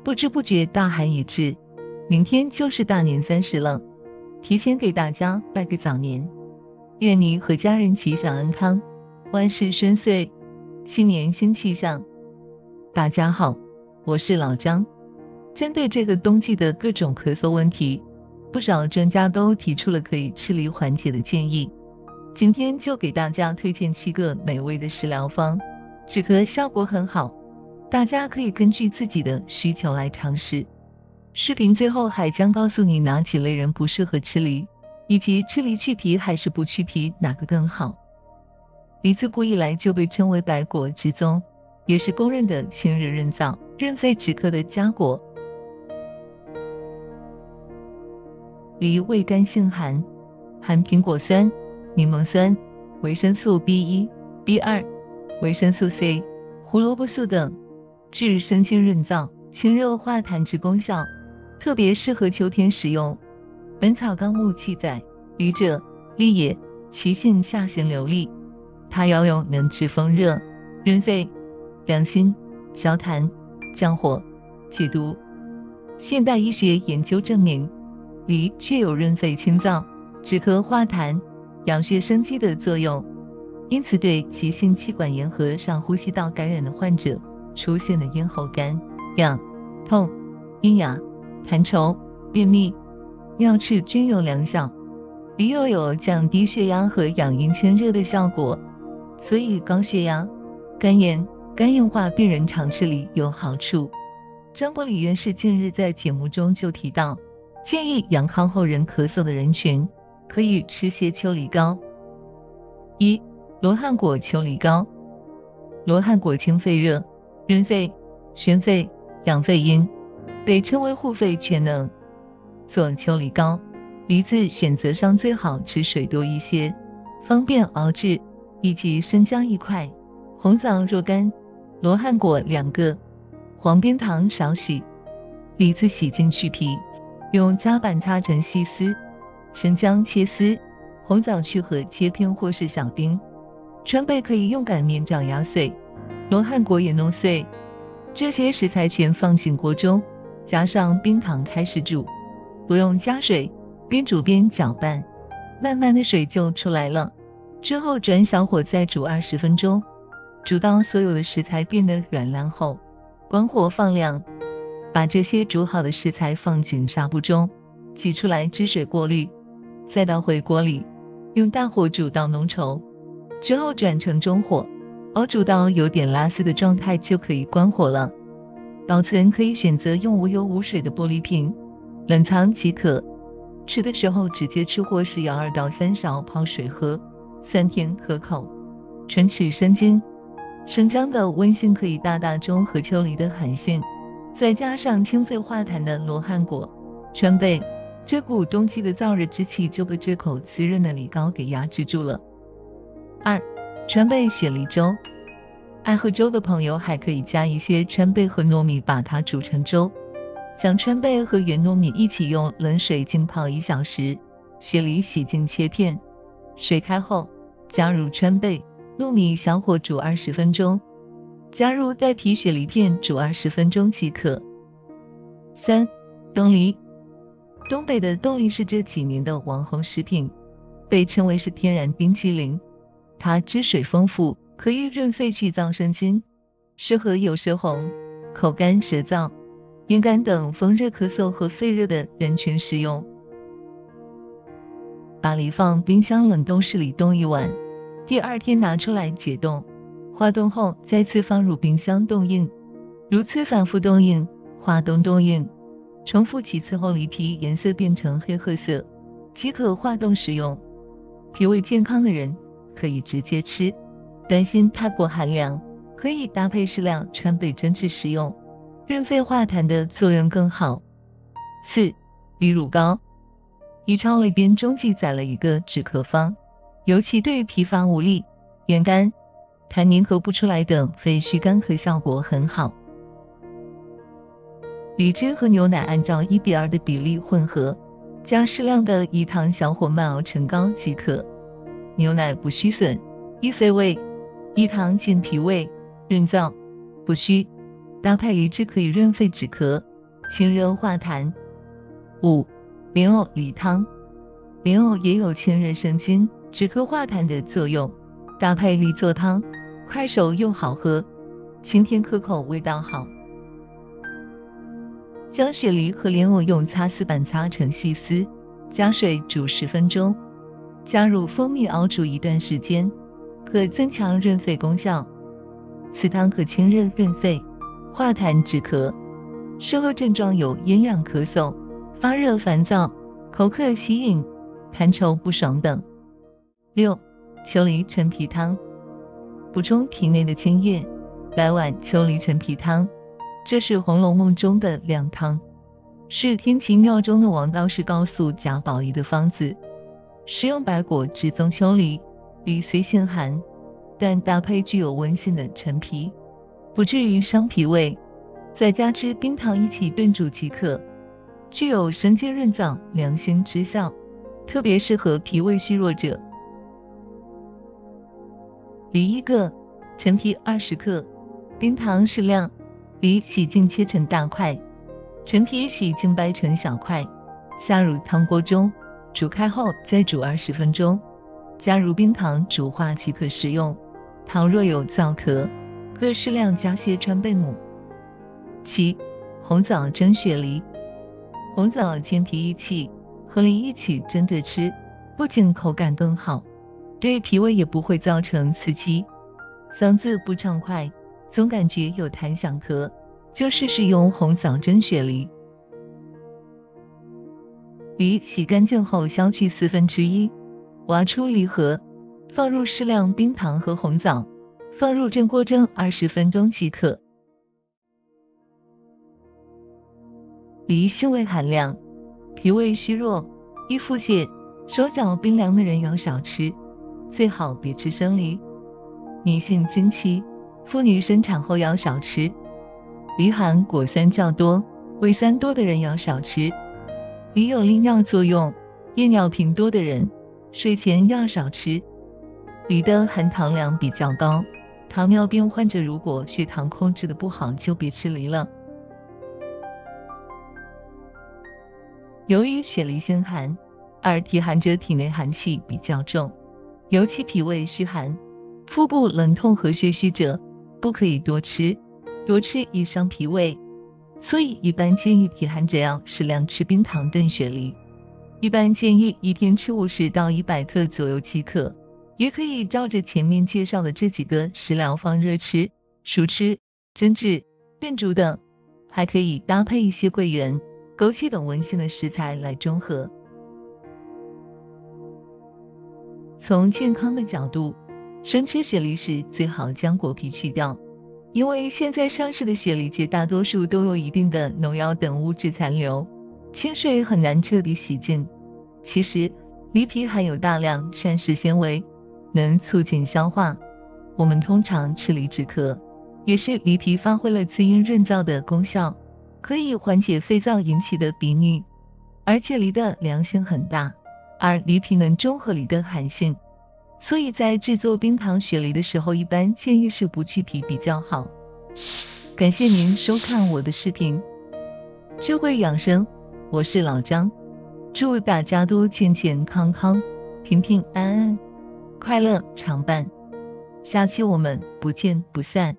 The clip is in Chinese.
不知不觉大寒已至，明天就是大年30了，提前给大家拜个早年，愿你和家人吉祥安康，万事顺遂，新年新气象。大家好，我是老张。针对这个冬季的各种咳嗽问题，不少专家都提出了可以吃梨缓解的建议。今天就给大家推荐7个美味的食疗方，止咳效果很好，大家可以根据自己的需求来尝试。视频最后还将告诉你哪几类人不适合吃梨，以及吃梨去皮还是不去皮哪个更好。梨自古以来就被称为百果之宗，也是公认的清热润燥、润肺止咳的佳果。梨味甘性寒，含苹果酸、柠檬酸、维生素 B1、B2、维生素 C、胡萝卜素等，具生津润燥、清热化痰之功效，特别适合秋天食用。本草纲目记载，梨者，利也，其性下咸流利，它药用能治风热、润肺、凉心、消痰、降火、解毒。现代医学研究证明，梨具有润肺清燥、止咳化痰、养血生肌的作用，因此对急性气管炎和上呼吸道感染的患者出现的咽喉干、痒、痛、阴哑、痰稠、便秘、尿赤均有良效。梨又有降低血压和养阴清热的效果，所以高血压、肝炎、肝硬化病人常吃梨有好处。张伯礼院士近日在节目中就提到，建议阳康后人咳嗽的人群可以吃些秋梨膏。1. 罗汉果秋梨膏。罗汉果清肺热、润肺、宣肺、养肺阴，被称为护肺全能。做秋梨膏，梨子选择上最好吃水多一些，方便熬制，以及生姜1块，红枣若干，罗汉果2个，黄边糖少许。梨子洗净去皮，用擦板擦成细丝，生姜切丝，红枣去核切片或是小丁。川贝可以用擀面杖压碎，罗汉果也弄碎。这些食材全放进锅中，加上冰糖开始煮，不用加水，边煮边搅拌，慢慢的水就出来了。之后转小火再煮20分钟，煮到所有的食材变得软烂后，关火放凉。把这些煮好的食材放进纱布中，挤出来汁水过滤，再倒回锅里，用大火煮到浓稠，之后转成中火，熬煮到有点拉丝的状态就可以关火了。保存可以选择用无油无水的玻璃瓶，冷藏即可。吃的时候直接吃或是舀2到3勺泡水喝，酸甜可口，唇齿生津。生姜的温性可以大大中和秋梨的寒性，再加上清肺化痰的罗汉果、川贝，这股冬季的燥热之气就被这口滋润的梨膏给压制住了。2. 川贝雪梨粥。爱喝粥的朋友还可以加一些川贝和糯米，把它煮成粥。将川贝和圆糯米一起用冷水浸泡1小时，雪梨洗净切片，水开后加入川贝、糯米，小火煮20分钟，加入带皮雪梨片煮20分钟即可。3. 冬梨。东北的冬梨是这几年的网红食品，被称为是天然冰淇淋。它汁水丰富，可以润肺去燥生津，适合有舌红、口干舌燥、咽干等风热咳嗽和肺热的人群食用。把梨放冰箱冷冻室里冻1晚，第2天拿出来解冻，化冻后再次放入冰箱冻硬，如此反复冻硬、化冻冻硬，重复几次后，梨皮颜色变成黑褐色，即可化冻食用。脾胃健康的人可以直接吃，担心太过寒凉，可以搭配适量川贝蒸制食用，润肺化痰的作用更好。4. 梨乳膏。医超里边中记载了一个止咳方，尤其对疲乏无力、咽干、痰凝合不出来等肺虚干咳效果很好。梨汁和牛奶按照1:2的比例混合，加适量的饴糖，小火慢熬成膏即可。牛奶不虚损，益肺胃；饴糖健脾胃，润燥，不虚。搭配梨汁可以润肺止咳，清热化痰。5. 莲藕梨汤。莲藕也有清热生津、止咳化痰的作用，搭配梨做汤，快手又好喝，清甜可口，味道好。将雪梨和莲藕用擦丝板擦成细丝，加水煮10分钟，加入蜂蜜熬煮一段时间，可增强润肺功效。此汤可清热润肺、化痰止咳，适合症状有咽痒咳嗽、发热烦躁、口渴吸引、痰稠不爽等。6. 秋梨陈皮汤。补充体内的津液，来碗秋梨陈皮汤。这是《红楼梦》中的靓汤，是天齐庙中的王道士告诉贾宝玉的方子。食用白果汁棕秋梨，梨虽性寒，但搭配具有温性的陈皮，不至于伤脾胃，再加之冰糖一起炖煮即可，具有生津润燥、凉心之效，特别适合脾胃虚弱者。梨1个，陈皮20克，冰糖适量。梨洗净切成大块，陈皮洗净掰成小块，下入汤锅中，煮开后再煮20分钟，加入冰糖煮化即可食用。倘若有燥咳，可适量加些川贝母。7. 红枣蒸雪梨。红枣煎皮一起，和梨一起蒸着吃，不仅口感更好，对脾胃也不会造成刺激，嗓子不畅快，总感觉有痰想咳，就试试用红枣蒸雪梨。梨洗干净后削去1/4，挖出梨核，放入适量冰糖和红枣，放入蒸锅蒸20分钟即可。梨性味寒凉，脾胃虚弱、易腹泻、手脚冰凉的人要少吃，最好别吃生梨。女性经期、妇女生产后要少吃。梨含果酸较多、胃酸多的人要少吃。梨有利尿作用，夜尿频多的人睡前要少吃。梨的含糖量比较高，糖尿病患者如果血糖控制的不好，就别吃梨了。由于雪梨性寒，而体寒者体内寒气比较重，尤其脾胃虚寒、腹部冷痛和血虚者，不可以多吃，多吃易伤脾胃，所以一般建议体寒者要适量吃冰糖炖雪梨。一般建议一天吃50到100克左右即可，也可以照着前面介绍的这几个食疗方热吃、熟吃、蒸制、炖煮等，还可以搭配一些桂圆、枸杞等温性的食材来中和。从健康的角度，生吃雪梨时最好将果皮去掉，因为现在上市的雪梨绝大多数都有一定的农药等物质残留，清水很难彻底洗净。其实梨皮含有大量膳食纤维，能促进消化。我们通常吃梨止咳，也是梨皮发挥了滋阴润燥的功效，可以缓解肺燥引起的鼻衄，而且梨的凉性很大，而梨皮能中和梨的寒性，所以在制作冰糖雪梨的时候，一般建议是不去皮比较好。感谢您收看我的视频，智慧养生，我是老张，祝大家都健健康康、平平安安、快乐常伴。下期我们不见不散。